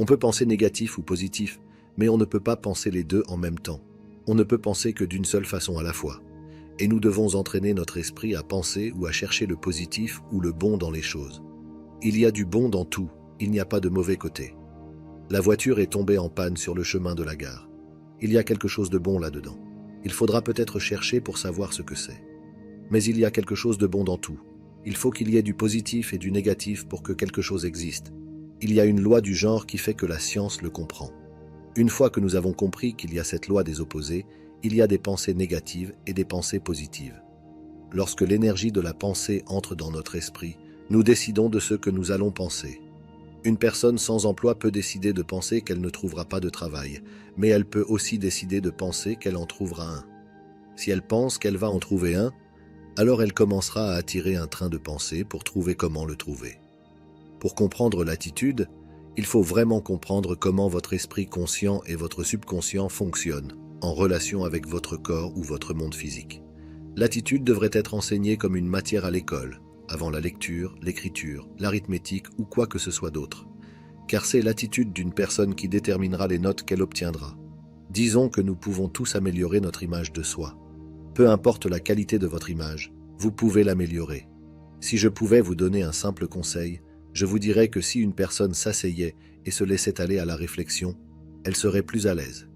On peut penser négatif ou positif, mais on ne peut pas penser les deux en même temps. On ne peut penser que d'une seule façon à la fois. Et nous devons entraîner notre esprit à penser ou à chercher le positif ou le bon dans les choses. Il y a du bon dans tout, il n'y a pas de mauvais côté. La voiture est tombée en panne sur le chemin de la gare. Il y a quelque chose de bon là-dedans. Il faudra peut-être chercher pour savoir ce que c'est. Mais il y a quelque chose de bon dans tout. Il faut qu'il y ait du positif et du négatif pour que quelque chose existe. Il y a une loi du genre qui fait que la science le comprend. Une fois que nous avons compris qu'il y a cette loi des opposés, il y a des pensées négatives et des pensées positives. Lorsque l'énergie de la pensée entre dans notre esprit, nous décidons de ce que nous allons penser. Une personne sans emploi peut décider de penser qu'elle ne trouvera pas de travail, mais elle peut aussi décider de penser qu'elle en trouvera un. Si elle pense qu'elle va en trouver un, alors elle commencera à attirer un train de pensée pour trouver comment le trouver. Pour comprendre l'attitude, il faut vraiment comprendre comment votre esprit conscient et votre subconscient fonctionnent en relation avec votre corps ou votre monde physique. L'attitude devrait être enseignée comme une matière à l'école, avant la lecture, l'écriture, l'arithmétique ou quoi que ce soit d'autre. Car c'est l'attitude d'une personne qui déterminera les notes qu'elle obtiendra. Disons que nous pouvons tous améliorer notre image de soi. Peu importe la qualité de votre image, vous pouvez l'améliorer. Si je pouvais vous donner un simple conseil, je vous dirais que si une personne s'asseyait et se laissait aller à la réflexion, elle serait plus à l'aise.